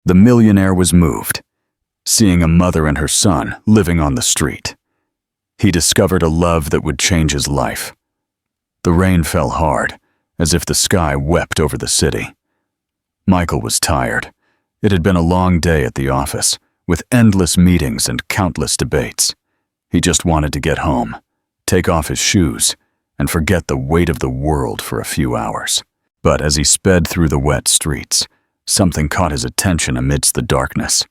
The millionaire was moved, seeing a mother and her son living on the street. He discovered a love that would change his life. The rain fell hard, as if the sky wept over the city. Michael was tired. It had been a long day at the office, with endless meetings and countless debates. He just wanted to get home, take off his shoes, and forget the weight of the world for a few hours. But as he sped through the wet streets, something caught his attention amidst the darkness.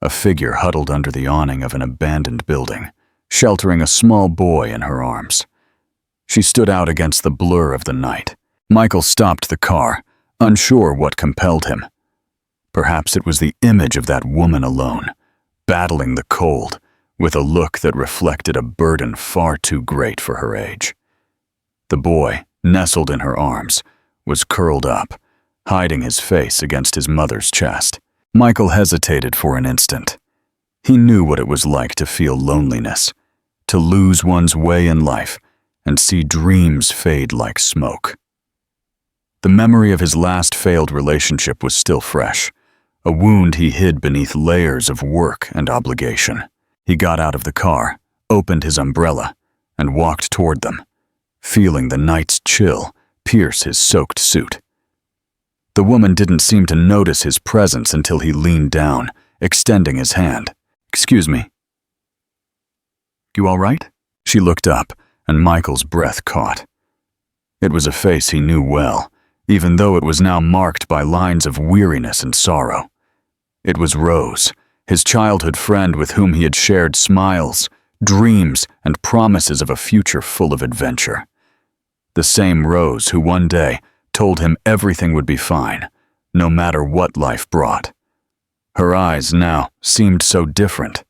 A figure huddled under the awning of an abandoned building, sheltering a small boy in her arms. She stood out against the blur of the night. Michael stopped the car, unsure what compelled him. Perhaps it was the image of that woman alone, battling the cold, with a look that reflected a burden far too great for her age. The boy, nestled in her arms, was curled up, hiding his face against his mother's chest. Michael hesitated for an instant. He knew what it was like to feel loneliness, to lose one's way in life, and see dreams fade like smoke. The memory of his last failed relationship was still fresh, a wound he hid beneath layers of work and obligation. He got out of the car, opened his umbrella, and walked toward them, feeling the night's chill pierce his soaked suit. The woman didn't seem to notice his presence until he leaned down, extending his hand. "Excuse me. You all right?" She looked up, and Michael's breath caught. It was a face he knew well, even though it was now marked by lines of weariness and sorrow. It was Rose, his childhood friend with whom he had shared smiles, dreams, and promises of a future full of adventure. The same Rose who one day told him everything would be fine, no matter what life brought. Her eyes now seemed so different,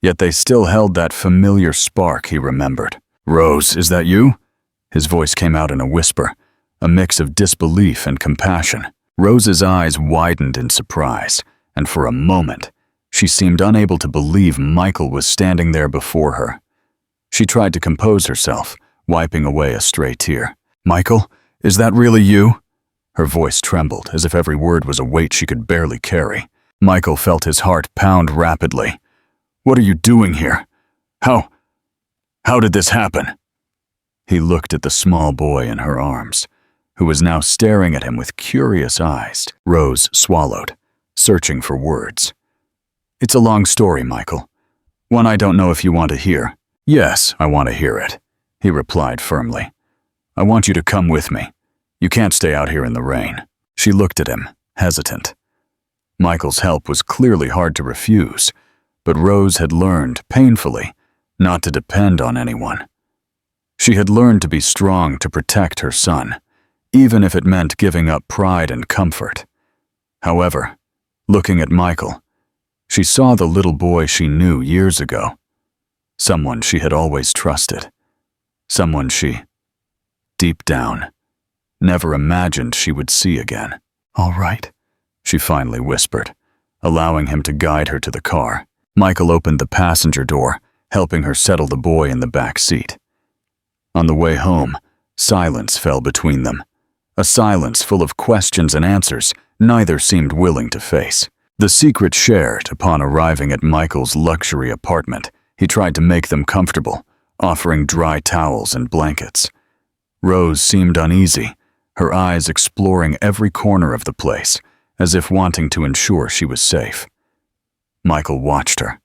yet they still held that familiar spark he remembered. "Rose, is that you?" His voice came out in a whisper, a mix of disbelief and compassion. Rose's eyes widened in surprise, and for a moment, she seemed unable to believe Michael was standing there before her. She tried to compose herself, wiping away a stray tear. "Michael, is that really you?" Her voice trembled, as if every word was a weight she could barely carry. Michael felt his heart pound rapidly. "What are you doing here? How did this happen?" He looked at the small boy in her arms, who was now staring at him with curious eyes. Rose swallowed, searching for words. "It's a long story, Michael. One I don't know if you want to hear." "Yes, I want to hear it," he replied firmly. "I want you to come with me. You can't stay out here in the rain." She looked at him, hesitant. Michael's help was clearly hard to refuse, but Rose had learned, painfully, not to depend on anyone. She had learned to be strong to protect her son, even if it meant giving up pride and comfort. However, looking at Michael, she saw the little boy she knew years ago, someone she had always trusted, someone she, deep down, never imagined she would see again. "All right," she finally whispered, allowing him to guide her to the car. Michael opened the passenger door, helping her settle the boy in the back seat. On the way home, silence fell between them, a silence full of questions and answers neither seemed willing to face. The secret shared upon arriving at Michael's luxury apartment, he tried to make them comfortable, offering dry towels and blankets. Rose seemed uneasy, her eyes exploring every corner of the place, as if wanting to ensure she was safe. Michael watched her,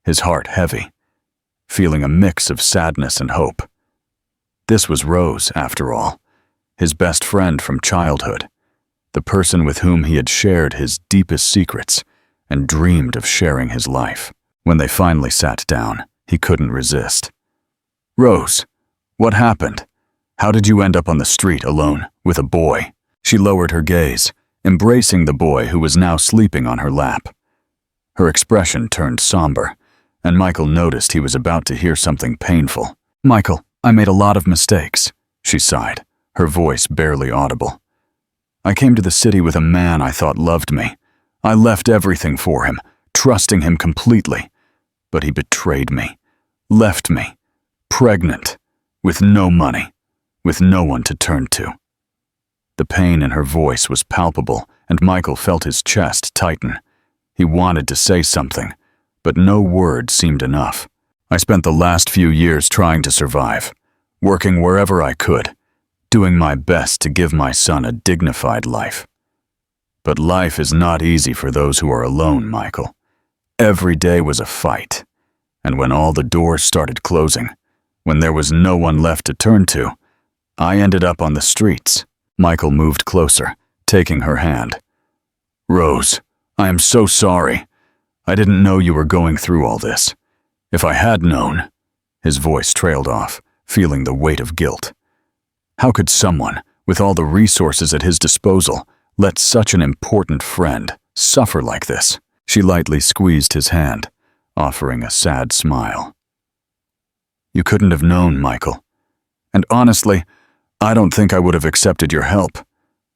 his heart heavy, feeling a mix of sadness and hope. This was Rose, after all, his best friend from childhood, the person with whom he had shared his deepest secrets and dreamed of sharing his life. When they finally sat down, he couldn't resist. "Rose, what happened? How did you end up on the street alone with a boy?" She lowered her gaze, embracing the boy who was now sleeping on her lap. Her expression turned somber, and Michael noticed he was about to hear something painful. "Michael, I made a lot of mistakes," she sighed, her voice barely audible. "I came to the city with a man I thought loved me. I left everything for him, trusting him completely. But he betrayed me, left me, pregnant, with no money, with no one to turn to." The pain in her voice was palpable, and Michael felt his chest tighten, He wanted to say something, but no word seemed enough. I spent the last few years trying to survive, working wherever I could, doing my best to give my son a dignified life. But life is not easy for those who are alone, Michael. Every day was a fight, and when all the doors started closing, when there was no one left to turn to, I ended up on the streets. Michael moved closer, taking her hand. Rose, I am so sorry. I didn't know you were going through all this. If I had known, his voice trailed off, feeling the weight of guilt. How could someone, with all the resources at his disposal, let such an important friend suffer like this? She lightly squeezed his hand, offering a sad smile. You couldn't have known, Michael. And honestly, I don't think I would have accepted your help.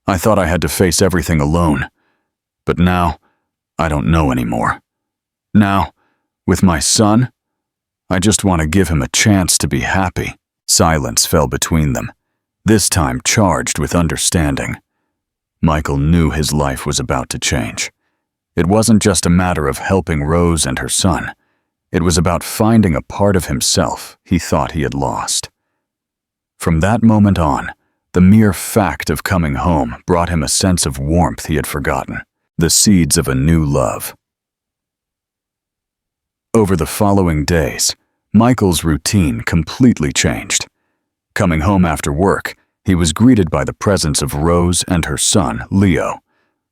I thought I had to face everything alone. But now, I don't know anymore. Now, with my son, I just want to give him a chance to be happy. Silence fell between them, this time charged with understanding. Michael knew his life was about to change. It wasn't just a matter of helping Rose and her son. It was about finding a part of himself he thought he had lost. From that moment on, the mere fact of coming home brought him a sense of warmth he had forgotten, the seeds of a new love. Over the following days, Michael's routine completely changed. Coming home after work, he was greeted by the presence of Rose and her son, Leo,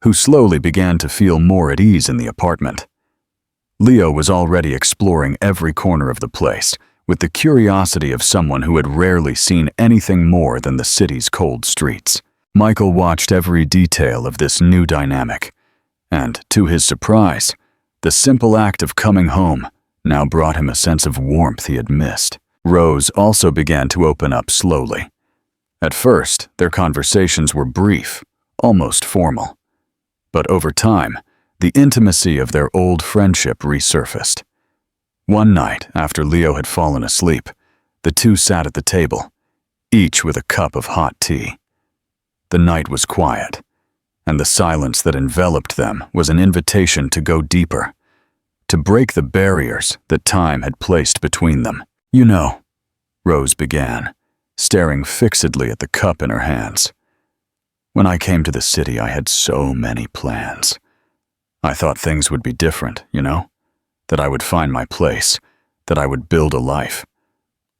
who slowly began to feel more at ease in the apartment. Leo was already exploring every corner of the place, with the curiosity of someone who had rarely seen anything more than the city's cold streets. Michael watched every detail of this new dynamic, and, to his surprise, the simple act of coming home now brought him a sense of warmth he had missed. Rose also began to open up slowly. At first, their conversations were brief, almost formal. But over time, the intimacy of their old friendship resurfaced. One night, after Leo had fallen asleep, the two sat at the table, each with a cup of hot tea. The night was quiet, and the silence that enveloped them was an invitation to go deeper, to break the barriers that time had placed between them. You know, Rose began, staring fixedly at the cup in her hands. When I came to the city, I had so many plans. I thought things would be different, you know? That I would find my place, that I would build a life.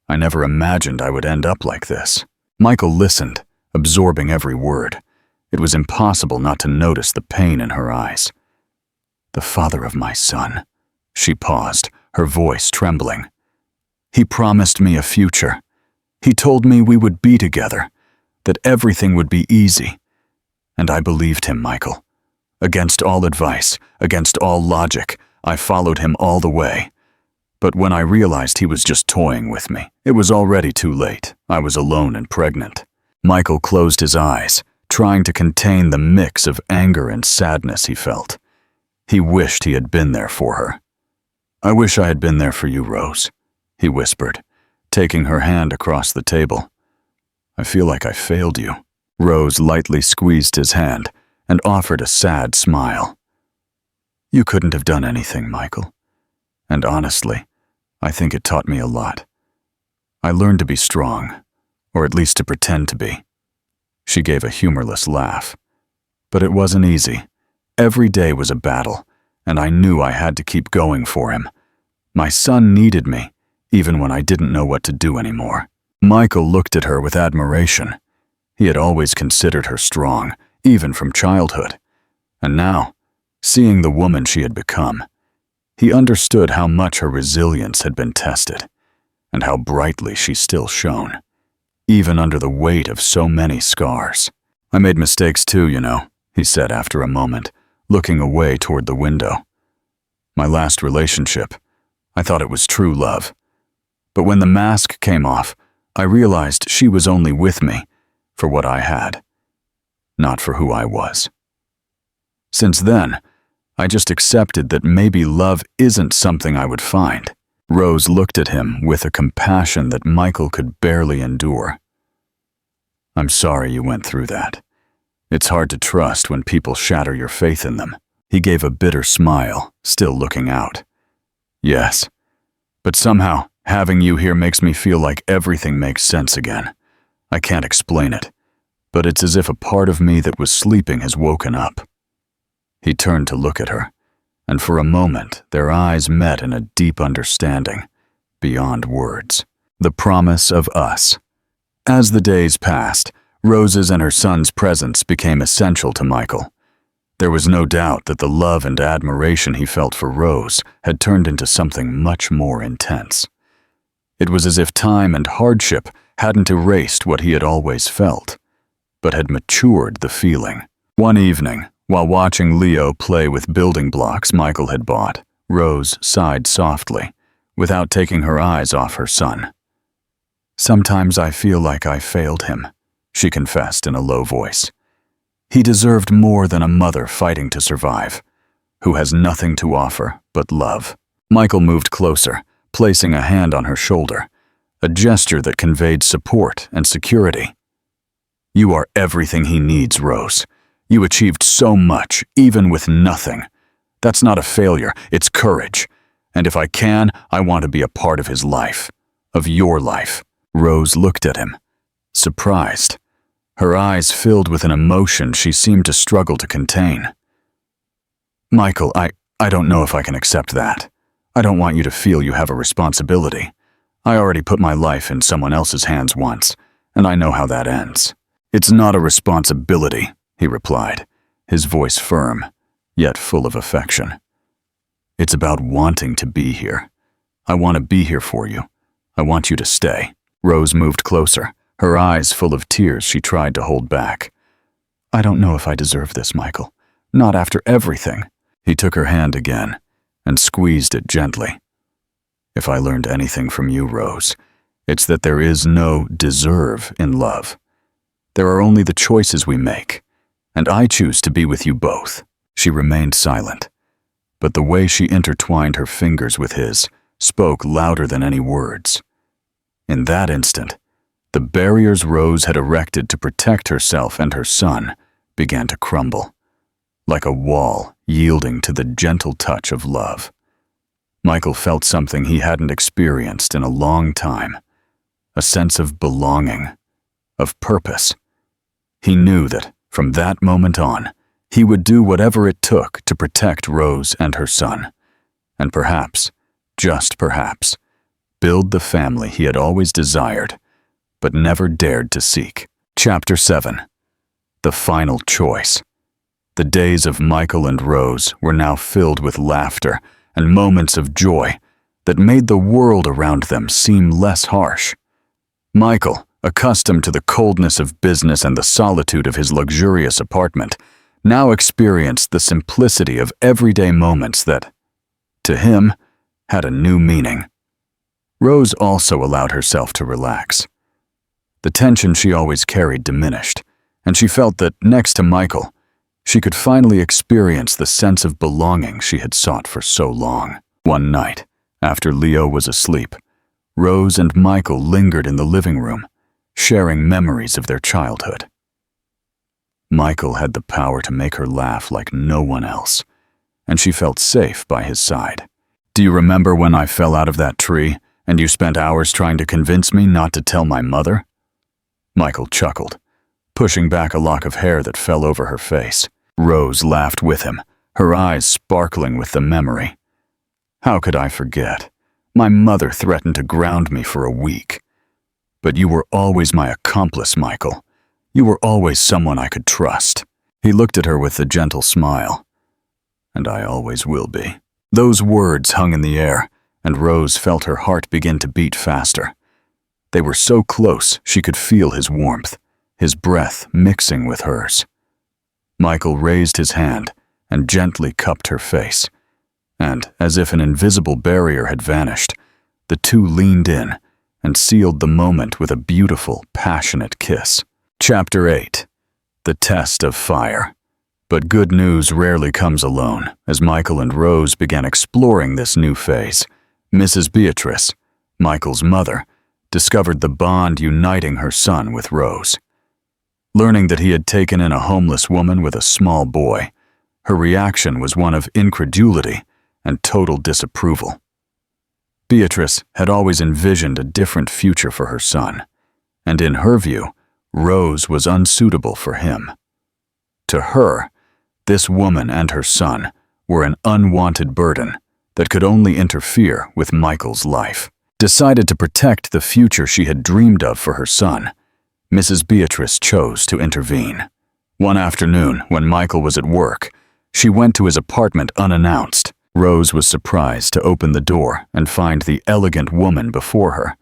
I never imagined I would end up like this. Michael listened, absorbing every word. It was impossible not to notice the pain in her eyes. The father of my son. She paused, her voice trembling. He promised me a future. He told me we would be together, that everything would be easy. And I believed him, Michael. Against all advice, against all logic, I followed him all the way. But when I realized he was just toying with me, it was already too late. I was alone and pregnant. Michael closed his eyes, trying to contain the mix of anger and sadness he felt. He wished he had been there for her. I wish I had been there for you, Rose, he whispered, taking her hand across the table. I feel like I failed you. Rose lightly squeezed his hand and offered a sad smile. You couldn't have done anything, Michael. And honestly, I think it taught me a lot. I learned to be strong, or at least to pretend to be. She gave a humorless laugh. But it wasn't easy. Every day was a battle, and I knew I had to keep going for him. My son needed me, even when I didn't know what to do anymore. Michael looked at her with admiration. He had always considered her strong, even from childhood. And now, seeing the woman she had become, he understood how much her resilience had been tested, and how brightly she still shone, even under the weight of so many scars. I made mistakes too, you know, he said after a moment, looking away toward the window. My last relationship, I thought it was true love. But when the mask came off, I realized she was only with me for what I had, not for who I was. Since then, I just accepted that maybe love isn't something I would find. Rose looked at him with a compassion that Michael could barely endure. I'm sorry you went through that. It's hard to trust when people shatter your faith in them. He gave a bitter smile, still looking out. Yes, but somehow having you here makes me feel like everything makes sense again. I can't explain it, but it's as if a part of me that was sleeping has woken up. He turned to look at her, and for a moment their eyes met in a deep understanding, beyond words. The promise of us. As the days passed, Rose's and her son's presence became essential to Michael. There was no doubt that the love and admiration he felt for Rose had turned into something much more intense. It was as if time and hardship hadn't erased what he had always felt, but had matured the feeling. One evening, while watching Leo play with building blocks Michael had bought, Rose sighed softly, without taking her eyes off her son. "Sometimes I feel like I failed him," she confessed in a low voice. "He deserved more than a mother fighting to survive, who has nothing to offer but love." Michael moved closer, placing a hand on her shoulder, a gesture that conveyed support and security. "You are everything he needs, Rose. You achieved so much, even with nothing. That's not a failure, it's courage. And if I can, I want to be a part of his life, of your life." Rose looked at him, surprised. Her eyes filled with an emotion she seemed to struggle to contain. "Michael, I don't know if I can accept that. I don't want you to feel you have a responsibility. I already put my life in someone else's hands once, and I know how that ends." "It's not a responsibility," he replied, his voice firm, yet full of affection. "It's about wanting to be here. I want to be here for you. I want you to stay." Rose moved closer, her eyes full of tears she tried to hold back. "I don't know if I deserve this, Michael. Not after everything." He took her hand again and squeezed it gently. "If I learned anything from you, Rose, it's that there is no deserve in love. There are only the choices we make, and I choose to be with you both." She remained silent, but the way she intertwined her fingers with his spoke louder than any words. In that instant, the barriers Rose had erected to protect herself and her son began to crumble, like a wall yielding to the gentle touch of love. Michael felt something he hadn't experienced in a long time, a sense of belonging, of purpose. He knew that, from that moment on, he would do whatever it took to protect Rose and her son, and perhaps, just perhaps, build the family he had always desired, but never dared to seek. Chapter 7. The Final Choice. The days of Michael and Rose were now filled with laughter and moments of joy that made the world around them seem less harsh. Michael, accustomed to the coldness of business and the solitude of his luxurious apartment, now experienced the simplicity of everyday moments that, to him, had a new meaning. Rose also allowed herself to relax. The tension she always carried diminished, and she felt that, next to Michael, she could finally experience the sense of belonging she had sought for so long. One night, after Leo was asleep, Rose and Michael lingered in the living room, sharing memories of their childhood. Michael had the power to make her laugh like no one else, and she felt safe by his side. "Do you remember when I fell out of that tree, and you spent hours trying to convince me not to tell my mother?" Michael chuckled, pushing back a lock of hair that fell over her face. Rose laughed with him, her eyes sparkling with the memory. "How could I forget? My mother threatened to ground me for a week. But you were always my accomplice, Michael. You were always someone I could trust." He looked at her with a gentle smile. "And I always will be." Those words hung in the air, and Rose felt her heart begin to beat faster. They were so close she could feel his warmth, his breath mixing with hers. Michael raised his hand and gently cupped her face, and, as if an invisible barrier had vanished, the two leaned in and sealed the moment with a beautiful, passionate kiss. Chapter 8. The Test of Fire. But good news rarely comes alone. As Michael and Rose began exploring this new phase, Mrs. Beatrice, Michael's mother, discovered the bond uniting her son with Rose. Learning that he had taken in a homeless woman with a small boy, Her reaction was one of incredulity and total disapproval. Beatrice had always envisioned a different future for her son, and in her view, Rose was unsuitable for him. To her, this woman and her son were an unwanted burden that could only interfere with Michael's life. Decided to protect the future she had dreamed of for her son, Mrs. Beatrice chose to intervene. One afternoon, when Michael was at work, she went to his apartment unannounced. Rose was surprised to open the door and find the elegant woman before her,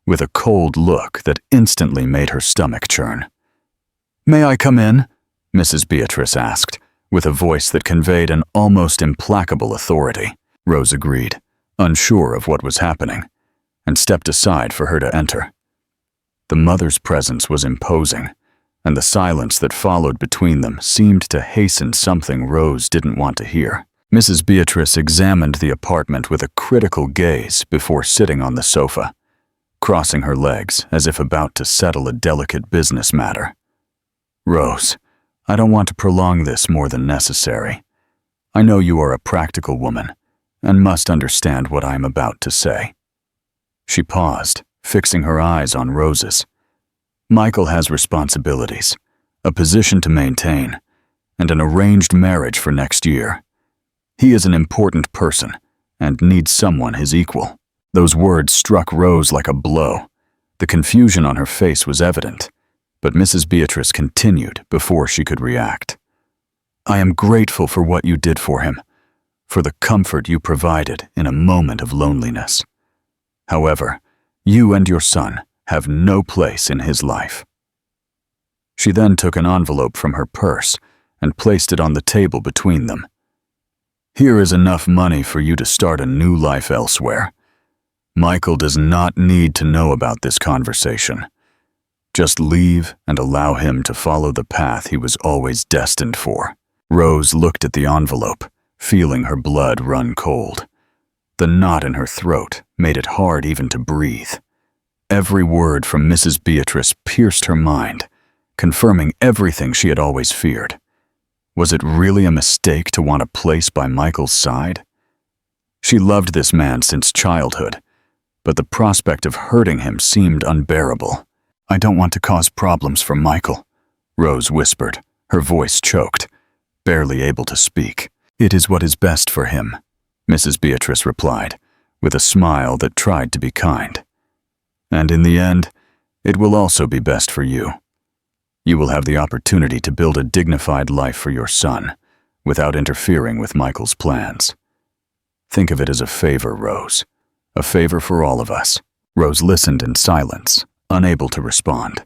with a cold look that instantly made her stomach churn. "May I come in?" Mrs. Beatrice asked, with a voice that conveyed an almost implacable authority. Rose agreed, unsure of what was happening, and stepped aside for her to enter. The mother's presence was imposing, and the silence that followed between them seemed to hasten something Rose didn't want to hear. Mrs. Beatrice examined the apartment with a critical gaze before sitting on the sofa, crossing her legs as if about to settle a delicate business matter. "Rose, I don't want to prolong this more than necessary. I know you are a practical woman and must understand what I am about to say." She paused, fixing her eyes on Rose's. "Michael has responsibilities, a position to maintain, and an arranged marriage for next year. He is an important person and needs someone his equal." Those words struck Rose like a blow. The confusion on her face was evident, but Mrs. Beatrice continued before she could react. "I am grateful for what you did for him, for the comfort you provided in a moment of loneliness. However, you and your son have no place in his life." She then took an envelope from her purse and placed it on the table between them. "Here is enough money for you to start a new life elsewhere. Michael does not need to know about this conversation. Just leave and allow him to follow the path he was always destined for." Rose looked at the envelope, feeling her blood run cold. The knot in her throat made it hard even to breathe. Every word from Mrs. Beatrice pierced her mind, confirming everything she had always feared. Was it really a mistake to want a place by Michael's side? She loved this man since childhood, but the prospect of hurting him seemed unbearable. "I don't want to cause problems for Michael," Rose whispered, her voice choked, barely able to speak. "It is what is best for him," Mrs. Beatrice replied, with a smile that tried to be kind. "And in the end, it will also be best for you. You will have the opportunity to build a dignified life for your son, without interfering with Michael's plans. Think of it as a favor, Rose. A favor for all of us." Rose listened in silence, unable to respond.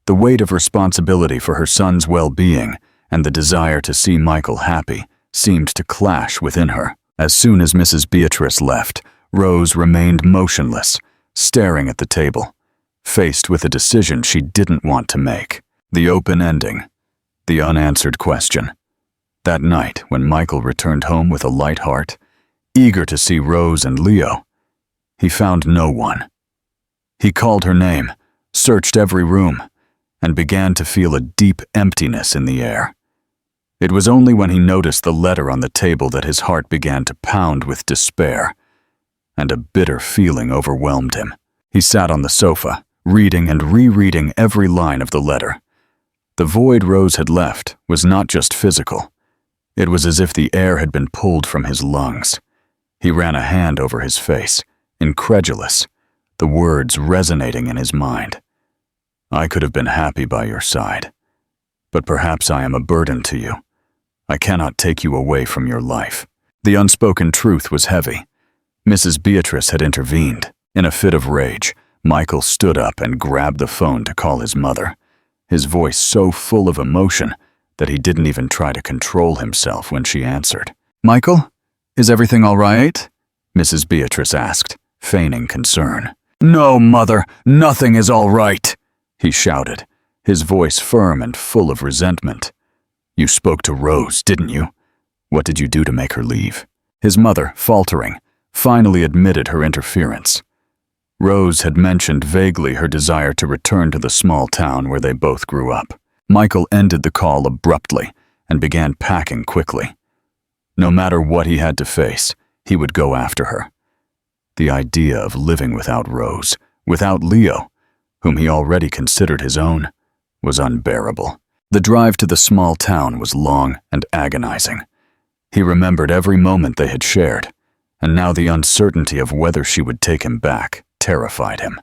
The weight of responsibility for her son's well-being and the desire to see Michael happy seemed to clash within her. As soon as Mrs. Beatrice left, Rose remained motionless, staring at the table, faced with a decision she didn't want to make. The open ending, the unanswered question. That night, when Michael returned home with a light heart, eager to see Rose and Leo, he found no one. He called her name, searched every room, and began to feel a deep emptiness in the air. It was only when he noticed the letter on the table that his heart began to pound with despair, and a bitter feeling overwhelmed him. He sat on the sofa, reading and rereading every line of the letter. The void Rose had left was not just physical. It was as if the air had been pulled from his lungs. He ran a hand over his face, incredulous, the words resonating in his mind. "I could have been happy by your side, but perhaps I am a burden to you. I cannot take you away from your life." The unspoken truth was heavy. Mrs. Beatrice had intervened. In a fit of rage, Michael stood up and grabbed the phone to call his mother, his voice so full of emotion that he didn't even try to control himself when she answered. "Michael, is everything all right?" Mrs. Beatrice asked, feigning concern. "No, Mother, nothing is all right," he shouted, his voice firm and full of resentment. "You spoke to Rose, didn't you? What did you do to make her leave?" His mother, faltering, finally admitted her interference. Rose had mentioned vaguely her desire to return to the small town where they both grew up. Michael ended the call abruptly, and began packing quickly. No matter what he had to face, he would go after her. The idea of living without Rose, without Leo, whom he already considered his own, was unbearable. The drive to the small town was long and agonizing. He remembered every moment they had shared, and now the uncertainty of whether she would take him back terrified him.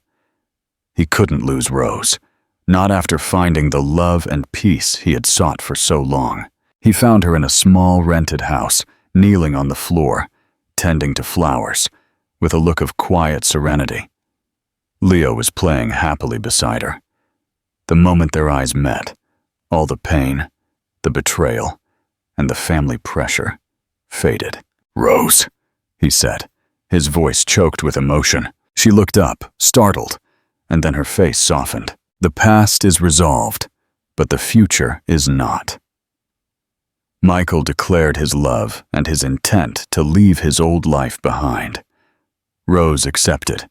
He couldn't lose Rose, not after finding the love and peace he had sought for so long. He found her in a small rented house, kneeling on the floor, tending to flowers, with a look of quiet serenity. Leo was playing happily beside her. The moment their eyes met, all the pain, the betrayal, and the family pressure faded. "Rose," he said, his voice choked with emotion. She looked up, startled, and then her face softened. "The past is resolved, but the future is not." Michael declared his love and his intent to leave his old life behind. Rose accepted,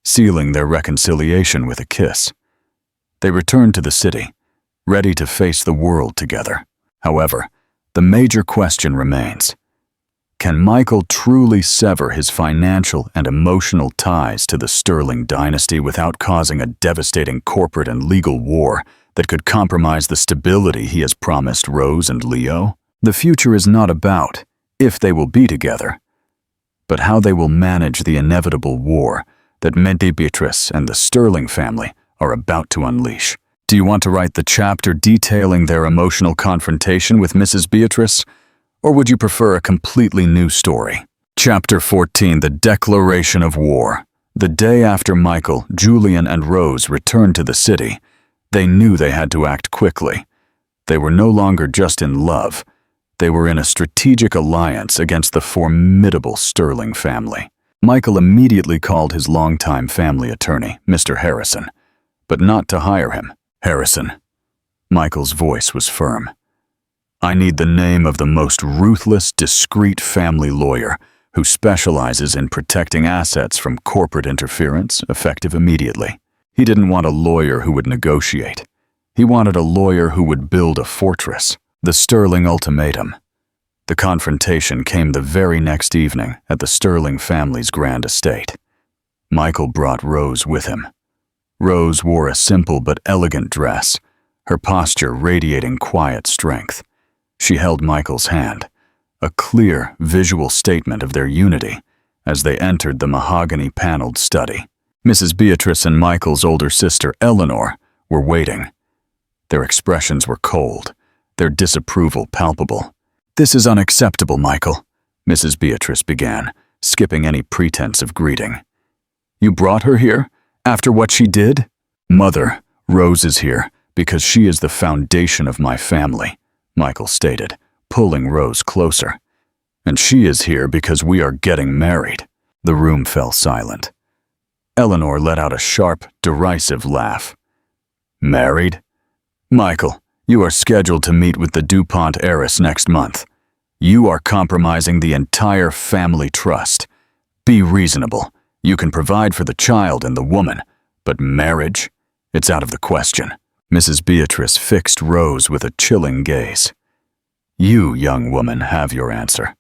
sealing their reconciliation with a kiss. They returned to the city, ready to face the world together. However, the major question remains: can Michael truly sever his financial and emotional ties to the Sterling dynasty without causing a devastating corporate and legal war that could compromise the stability he has promised Rose and Leo? The future is not about if they will be together, but how they will manage the inevitable war that Messes Beatrice and the Sterling family are about to unleash. Do you want to write the chapter detailing their emotional confrontation with Mrs. Beatrice, or would you prefer a completely new story? Chapter 14, The Declaration of War. The day after Michael, Julian, and Rose returned to the city, they knew they had to act quickly. They were no longer just in love. They were in a strategic alliance against the formidable Sterling family. Michael immediately called his longtime family attorney, Mr. Harrison, but not to hire him. "Harrison." Michael's voice was firm. "I need the name of the most ruthless, discreet family lawyer who specializes in protecting assets from corporate interference, effective immediately." He didn't want a lawyer who would negotiate. He wanted a lawyer who would build a fortress. The Sterling ultimatum. The confrontation came the very next evening at the Sterling family's grand estate. Michael brought Rose with him. Rose wore a simple but elegant dress, her posture radiating quiet strength. She held Michael's hand, a clear, visual statement of their unity as they entered the mahogany-paneled study. Mrs. Beatrice and Michael's older sister, Eleanor, were waiting. Their expressions were cold, their disapproval palpable. "This is unacceptable, Michael," Mrs. Beatrice began, skipping any pretense of greeting. "You brought her here, after what she did?" "Mother, Rose is here because she is the foundation of my family," Michael stated, pulling Rose closer. "And she is here because we are getting married." The room fell silent. Eleanor let out a sharp, derisive laugh. "Married? Michael, you are scheduled to meet with the DuPont heiress next month. You are compromising the entire family trust. Be reasonable. You can provide for the child and the woman, but marriage? It's out of the question." Mrs. Beatrice fixed Rose with a chilling gaze. "You, young woman, have your answer.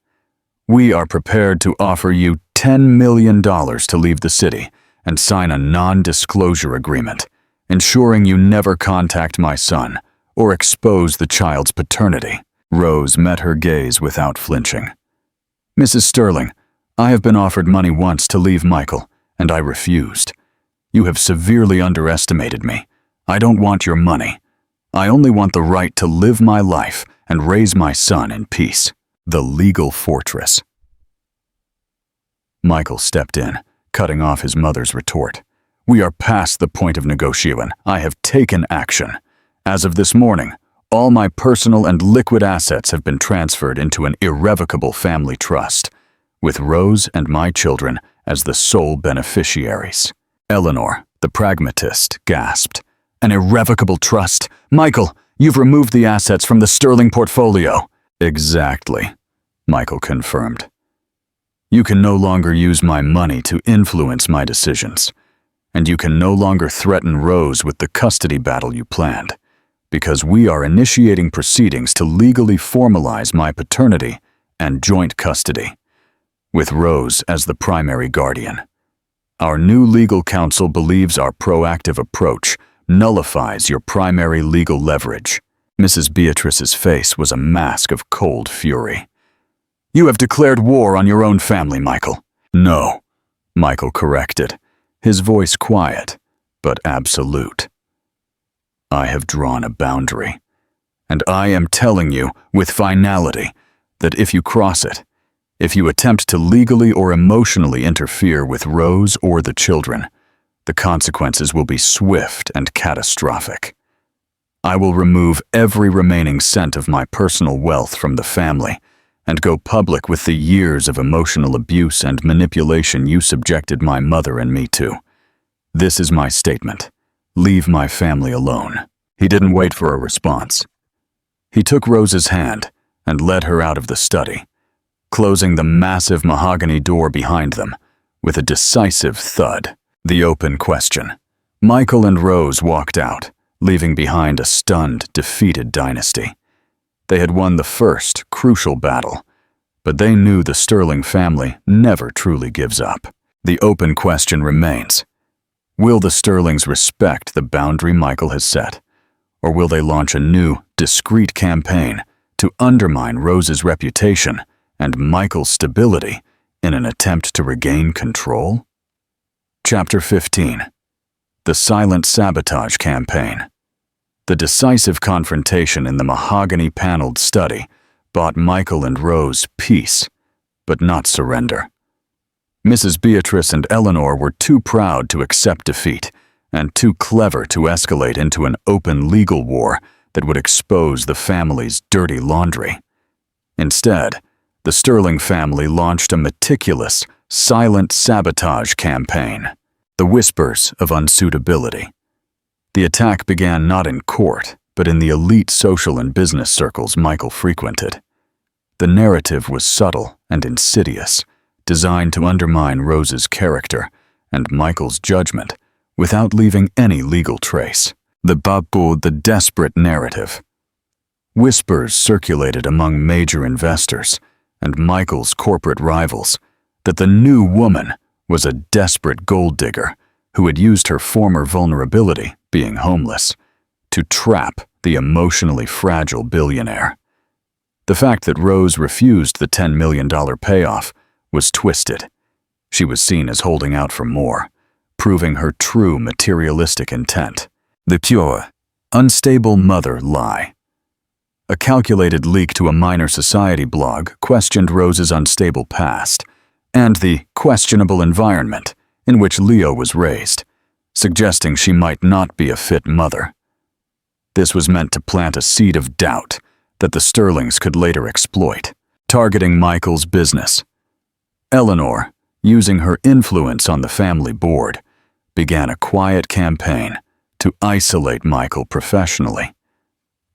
We are prepared to offer you $10 million to leave the city and sign a non-disclosure agreement, ensuring you never contact my son or expose the child's paternity." Rose met her gaze without flinching. "Mrs. Sterling, I have been offered money once to leave Michael, and I refused. You have severely underestimated me. I don't want your money. I only want the right to live my life and raise my son in peace." The legal fortress. Michael stepped in, cutting off his mother's retort. "We are past the point of negotiation. I have taken action. As of this morning, all my personal and liquid assets have been transferred into an irrevocable family trust, with Rose and my children as the sole beneficiaries." Eleanor, the pragmatist, gasped. "An irrevocable trust? Michael, you've removed the assets from the Sterling portfolio." "Exactly," Michael confirmed. "You can no longer use my money to influence my decisions, and you can no longer threaten Rose with the custody battle you planned, because we are initiating proceedings to legally formalize my paternity and joint custody, with Rose as the primary guardian. Our new legal counsel believes our proactive approach nullifies your primary legal leverage. Mrs. Beatrice's face was a mask of cold fury. You have declared war on your own family, Michael. No, Michael corrected, his voice quiet, but absolute. I have drawn a boundary, and I am telling you with finality that if you cross it, if you attempt to legally or emotionally interfere with Rose or the children, the consequences will be swift and catastrophic. I will remove every remaining cent of my personal wealth from the family and go public with the years of emotional abuse and manipulation you subjected my mother and me to. This is my statement. Leave my family alone. He didn't wait for a response. He took Rose's hand and led her out of the study, closing the massive mahogany door behind them with a decisive thud. The open question. Michael and Rose walked out, leaving behind a stunned, defeated dynasty. They had won the first, crucial battle, but they knew the Sterling family never truly gives up. The open question remains. Will the Sterlings respect the boundary Michael has set, or will they launch a new, discreet campaign to undermine Rose's reputation and Michael's stability in an attempt to regain control? Chapter 15. The Silent Sabotage Campaign. The decisive confrontation in the mahogany-paneled study bought Michael and Rose peace, but not surrender. Mrs. Beatrice and Eleanor were too proud to accept defeat and too clever to escalate into an open legal war that would expose the family's dirty laundry. Instead, the Sterling family launched a meticulous, silent sabotage campaign. The whispers of unsuitability. The attack began not in court, but in the elite social and business circles Michael frequented. The narrative was subtle and insidious, designed to undermine Rose's character and Michael's judgment without leaving any legal trace. The desperate narrative. Whispers circulated among major investors and Michael's corporate rivals that the new woman was a desperate gold digger who had used her former vulnerability, being homeless, to trap the emotionally fragile billionaire. The fact that Rose refused the $10 million payoff was twisted. She was seen as holding out for more, proving her true materialistic intent. The pure, unstable mother lie. A calculated leak to a minor society blog questioned Rose's unstable past and the questionable environment in which Leo was raised, suggesting she might not be a fit mother. This was meant to plant a seed of doubt that the Sterlings could later exploit, targeting Michael's business. Eleanor, using her influence on the family board, began a quiet campaign to isolate Michael professionally.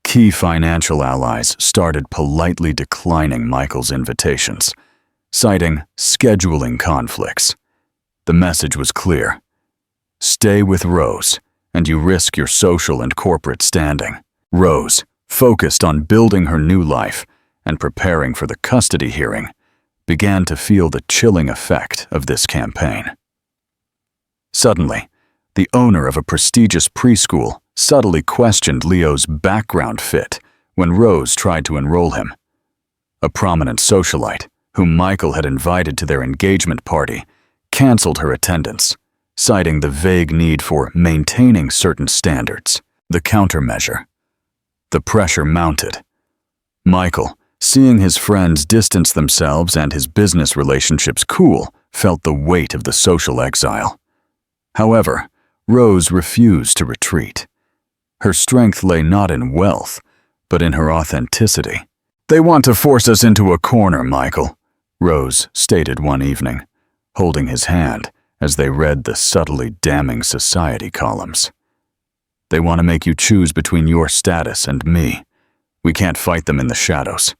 Key financial allies started politely declining Michael's invitations, citing scheduling conflicts. The message was clear. Stay with Rose, and you risk your social and corporate standing. Rose, focused on building her new life and preparing for the custody hearing, began to feel the chilling effect of this campaign. Suddenly, the owner of a prestigious preschool subtly questioned Leo's background fit when Rose tried to enroll him. A prominent socialite, whom Michael had invited to their engagement party, canceled her attendance, citing the vague need for maintaining certain standards. The countermeasure. The pressure mounted. Michael, seeing his friends distance themselves and his business relationships cool, felt the weight of the social exile. However, Rose refused to retreat. Her strength lay not in wealth, but in her authenticity. They want to force us into a corner, Michael, Rose stated one evening, holding his hand as they read the subtly damning society columns. They want to make you choose between your status and me. We can't fight them in the shadows.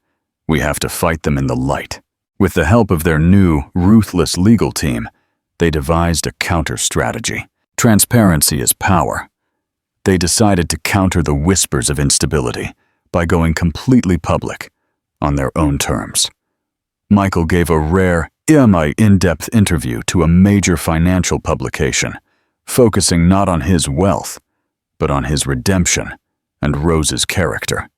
We have to fight them in the light. With the help of their new, ruthless legal team, they devised a counter-strategy. Transparency is power. They decided to counter the whispers of instability by going completely public, on their own terms. Michael gave a rare, in-depth interview to a major financial publication, focusing not on his wealth, but on his redemption and Rose's character.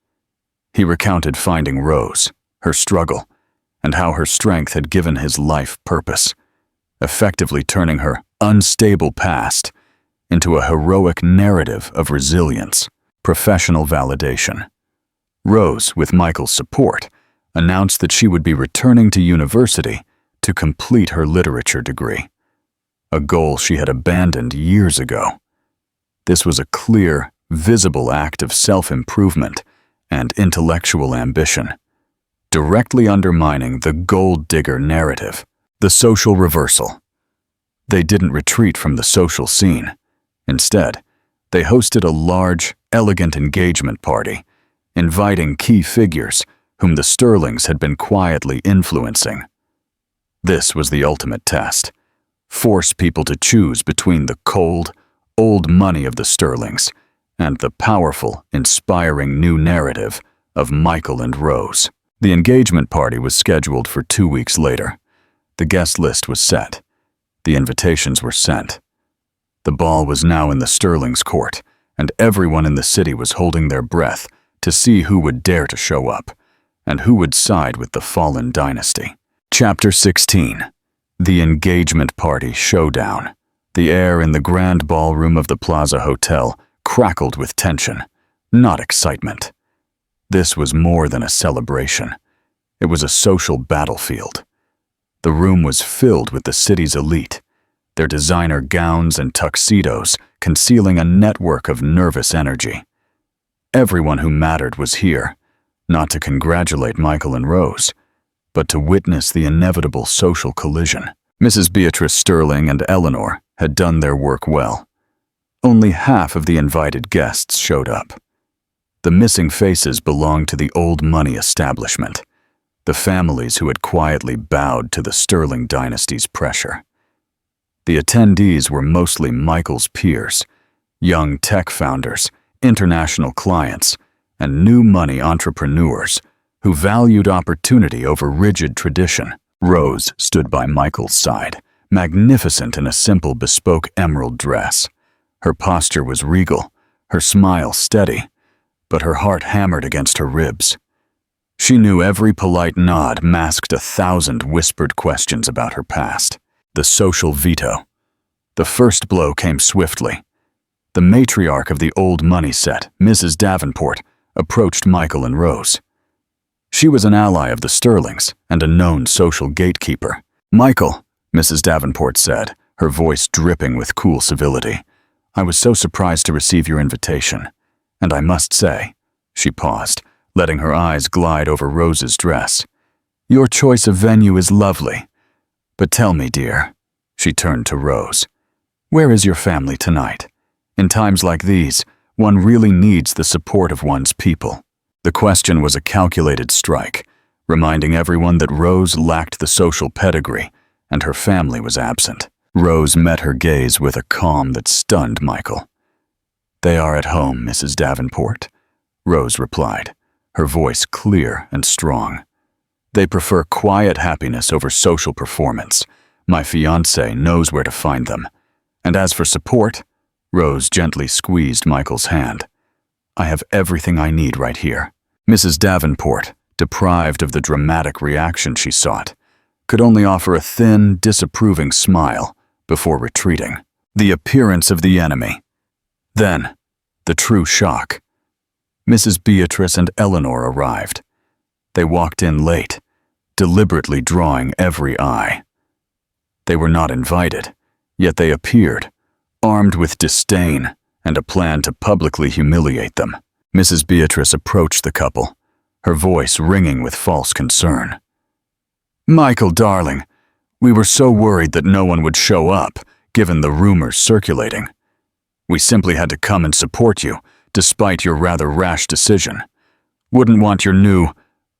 He recounted finding Rose, her struggle, and how her strength had given his life purpose, effectively turning her unstable past into a heroic narrative of resilience, professional validation. Rose, with Michael's support, announced that she would be returning to university to complete her literature degree, a goal she had abandoned years ago. This was a clear, visible act of self-improvement and intellectual ambition, directly undermining the gold digger narrative. The social reversal. They didn't retreat from the social scene. Instead, they hosted a large, elegant engagement party, inviting key figures whom the Sterlings had been quietly influencing. This was the ultimate test. Force people to choose between the cold, old money of the Sterlings and the powerful, inspiring new narrative of Michael and Rose. The engagement party was scheduled for 2 weeks later. The guest list was set. The invitations were sent. The ball was now in the Sterlings' court, and everyone in the city was holding their breath to see who would dare to show up, and who would side with the fallen dynasty. Chapter 16. The Engagement Party Showdown. The air in the grand ballroom of the Plaza Hotel crackled with tension, not excitement. This was more than a celebration. It was a social battlefield. The room was filled with the city's elite, their designer gowns and tuxedos concealing a network of nervous energy. Everyone who mattered was here, not to congratulate Michael and Rose, but to witness the inevitable social collision. Mrs. Beatrice Sterling and Eleanor had done their work well. Only half of the invited guests showed up. The missing faces belonged to the old money establishment, the families who had quietly bowed to the Sterling dynasty's pressure. The attendees were mostly Michael's peers, young tech founders, international clients, and new money entrepreneurs who valued opportunity over rigid tradition. Rose stood by Michael's side, magnificent in a simple bespoke emerald dress. Her posture was regal, her smile steady, but her heart hammered against her ribs. She knew every polite nod masked 1,000 whispered questions about her past. The social veto. The first blow came swiftly. The matriarch of the old money set, Mrs. Davenport, approached Michael and Rose. She was an ally of the Sterlings and a known social gatekeeper. "Michael," Mrs. Davenport said, her voice dripping with cool civility, "I was so surprised to receive your invitation. And I must say," she paused, letting her eyes glide over Rose's dress, "your choice of venue is lovely. But tell me, dear," she turned to Rose, "where is your family tonight? In times like these, one really needs the support of one's people." The question was a calculated strike, reminding everyone that Rose lacked the social pedigree and her family was absent. Rose met her gaze with a calm that stunned Michael. "They are at home, Mrs. Davenport," Rose replied, her voice clear and strong. "They prefer quiet happiness over social performance. My fiancé knows where to find them. And as for support," Rose gently squeezed Michael's hand, "I have everything I need right here." Mrs. Davenport, deprived of the dramatic reaction she sought, could only offer a thin, disapproving smile before retreating. The appearance of the enemy. Then, the true shock. Mrs. Beatrice and Eleanor arrived. They walked in late, deliberately drawing every eye. They were not invited, yet they appeared, armed with disdain and a plan to publicly humiliate them. Mrs. Beatrice approached the couple, her voice ringing with false concern. "Michael, darling, we were so worried that no one would show up, given the rumors circulating. We simply had to come and support you, despite your rather rash decision. Wouldn't want your new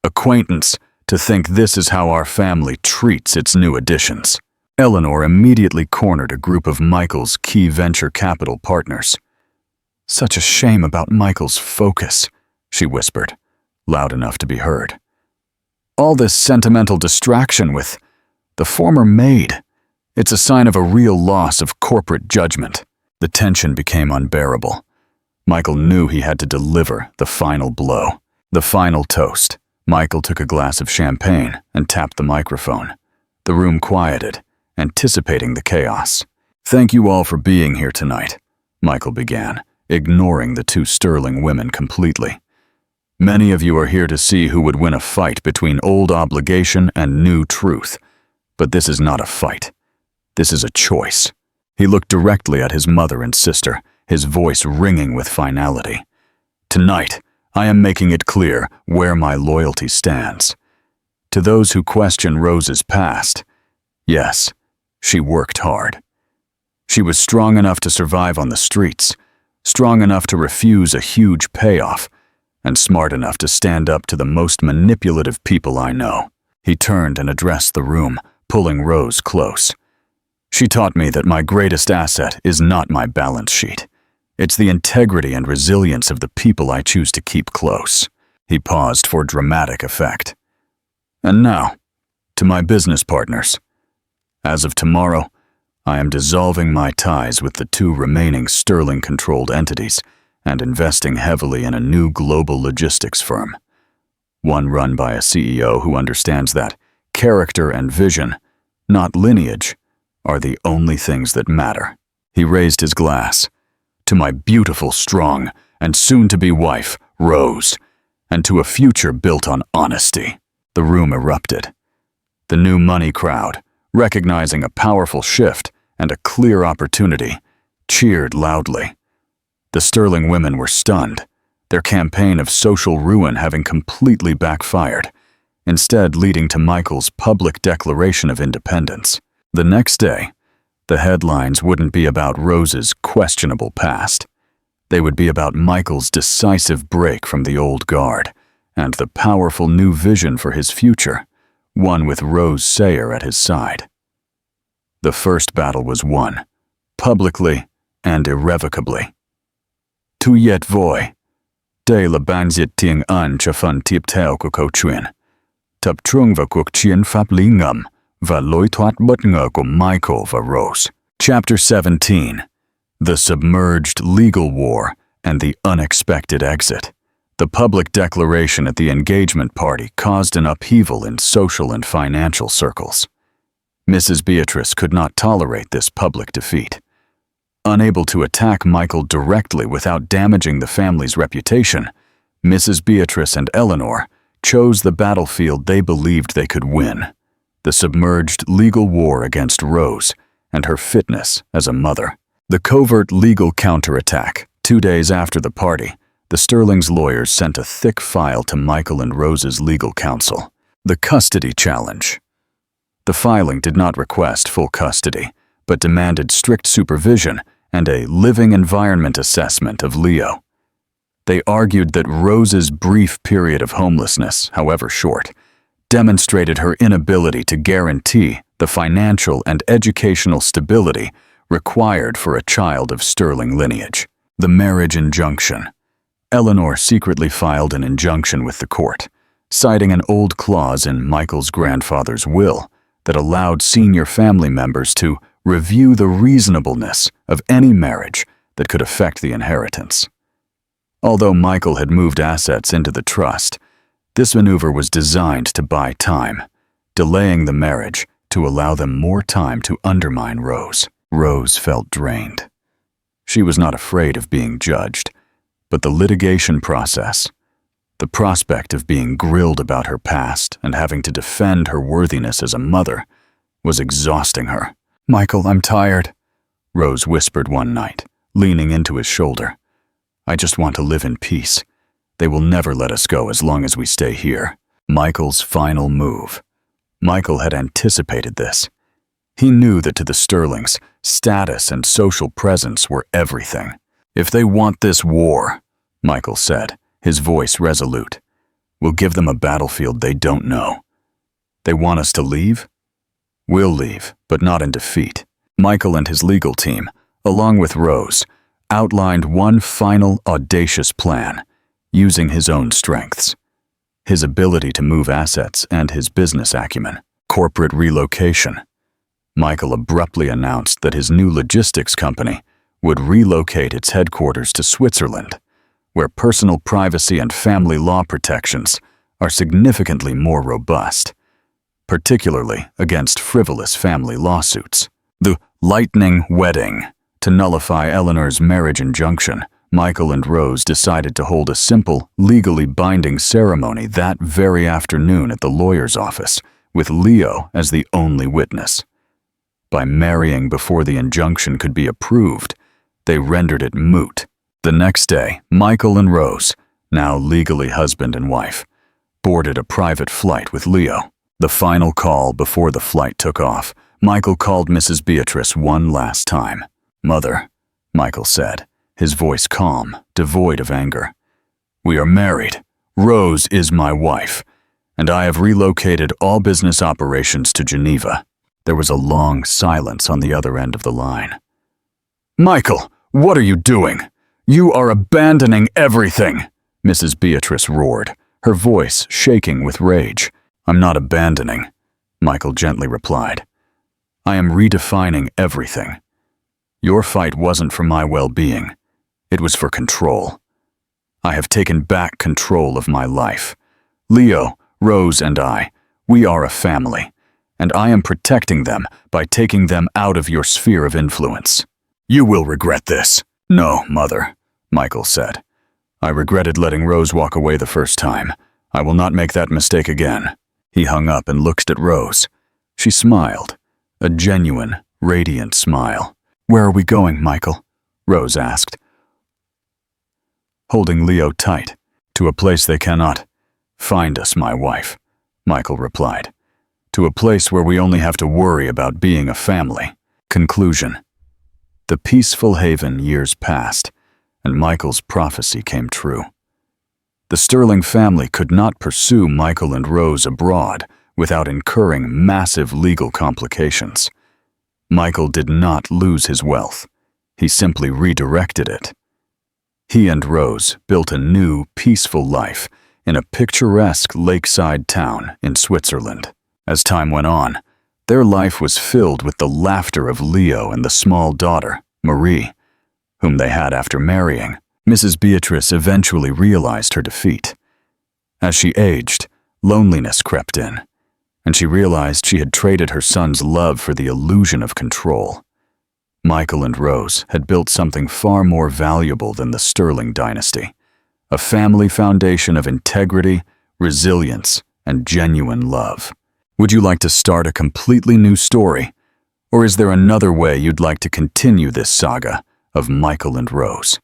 acquaintance to think this is how our family treats its new additions." Eleanor immediately cornered a group of Michael's key venture capital partners. Such a shame about Michael's focus, she whispered, loud enough to be heard. All this sentimental distraction with the former maid. It's a sign of a real loss of corporate judgment. The tension became unbearable. Michael knew he had to deliver the final blow, the final toast. Michael took a glass of champagne and tapped the microphone. The room quieted, anticipating the chaos. "Thank you all for being here tonight," Michael began, ignoring the two sterling women completely. "Many of you are here to see who would win a fight between old obligation and new truth. But this is not a fight. This is a choice." He looked directly at his mother and sister, his voice ringing with finality. "Tonight, I am making it clear where my loyalty stands. To those who question Rose's past, yes, she worked hard. She was strong enough to survive on the streets, strong enough to refuse a huge payoff, and smart enough to stand up to the most manipulative people I know." He turned and addressed the room, pulling Rose close. "She taught me that my greatest asset is not my balance sheet. It's the integrity and resilience of the people I choose to keep close." He paused for dramatic effect. "And now, to my business partners. As of tomorrow, I am dissolving my ties with the two remaining sterling-controlled entities and investing heavily in a new global logistics firm. One run by a CEO who understands that character and vision, not lineage, are the only things that matter." He raised his glass. "To my beautiful, strong, and soon-to-be wife, Rose, and to a future built on honesty." The room erupted. The new money crowd, recognizing a powerful shift and a clear opportunity, cheered loudly. The sterling women were stunned, their campaign of social ruin having completely backfired, instead leading to Michael's public declaration of independence. The next day, the headlines wouldn't be about Rose's questionable past. They would be about Michael's decisive break from the old guard and the powerful new vision for his future, one with Rose Sayer at his side. The first battle was won, publicly and irrevocably. "Tu yet voi, de la banzit ting an chafun tip teo ko chuin. Tap trung va kuk chien fap lingam, va loi twat butnger ko Michael va Rose." Chapter 17. The Submerged Legal War and the Unexpected Exit. The public declaration at the engagement party caused an upheaval in social and financial circles. Mrs. Beatrice could not tolerate this public defeat. Unable to attack Michael directly without damaging the family's reputation, Mrs. Beatrice and Eleanor chose the battlefield they believed they could win: the submerged legal war against Rose and her fitness as a mother. The covert legal counterattack. 2 days after the party, the Sterling's lawyers sent a thick file to Michael and Rose's legal counsel. The custody challenge. The filing did not request full custody, but demanded strict supervision and a living environment assessment of Leo. They argued that Rose's brief period of homelessness, however short, demonstrated her inability to guarantee the financial and educational stability required for a child of Sterling lineage. The marriage injunction. Eleanor secretly filed an injunction with the court, citing an old clause in Michael's grandfather's will that allowed senior family members to review the reasonableness of any marriage that could affect the inheritance. Although Michael had moved assets into the trust, this maneuver was designed to buy time, delaying the marriage to allow them more time to undermine Rose. Rose felt drained. She was not afraid of being judged, but the litigation process, the prospect of being grilled about her past and having to defend her worthiness as a mother, was exhausting her. "Michael, I'm tired," Rose whispered one night, leaning into his shoulder. "I just want to live in peace. They will never let us go as long as we stay here." Michael's final move. Michael had anticipated this. He knew that to the Sterlings, status and social presence were everything. "If they want this war," Michael said, his voice resolute, "we'll give them a battlefield they don't know. They want us to leave? We'll leave, but not in defeat." Michael and his legal team, along with Rose, outlined one final audacious plan, using his own strengths. His ability to move assets and his business acumen. Corporate relocation. Michael abruptly announced that his new logistics company would relocate its headquarters to Switzerland, where personal privacy and family law protections are significantly more robust, particularly against frivolous family lawsuits. The lightning wedding. To nullify Eleanor's marriage injunction, Michael and Rose decided to hold a simple, legally binding ceremony that very afternoon at the lawyer's office, with Leo as the only witness. By marrying before the injunction could be approved, they rendered it moot. The next day, Michael and Rose, now legally husband and wife, boarded a private flight with Leo. The final call before the flight took off, Michael called Mrs. Beatrice one last time. "Mother," Michael said, his voice calm, devoid of anger. "We are married. Rose is my wife, and I have relocated all business operations to Geneva." There was a long silence on the other end of the line. "Michael, what are you doing? You are abandoning everything," Mrs. Beatrice roared, her voice shaking with rage. "I'm not abandoning," Michael gently replied. "I am redefining everything. Your fight wasn't for my well-being. It was for control. I have taken back control of my life. Leo, Rose, and we are a family, and I am protecting them by taking them out of your sphere of influence. You will regret this." "No, Mother," Michael said. "I regretted letting Rose walk away the first time. I will not make that mistake again." He hung up and looked at Rose. She smiled, a genuine, radiant smile. "Where are we going, Michael?" Rose asked, holding Leo tight. "To a place they cannot find us, my wife," Michael replied. "To a place where we only have to worry about being a family." Conclusion. The peaceful haven years passed, and Michael's prophecy came true. The Sterling family could not pursue Michael and Rose abroad without incurring massive legal complications. Michael did not lose his wealth. He simply redirected it. He and Rose built a new, peaceful life in a picturesque lakeside town in Switzerland. As time went on, their life was filled with the laughter of Leo and the small daughter, Marie, whom they had after marrying. Mrs. Beatrice eventually realized her defeat. As she aged, loneliness crept in, and she realized she had traded her son's love for the illusion of control. Michael and Rose had built something far more valuable than the Sterling dynasty, a family foundation of integrity, resilience, and genuine love. Would you like to start a completely new story? Or is there another way you'd like to continue this saga of Michael and Rose?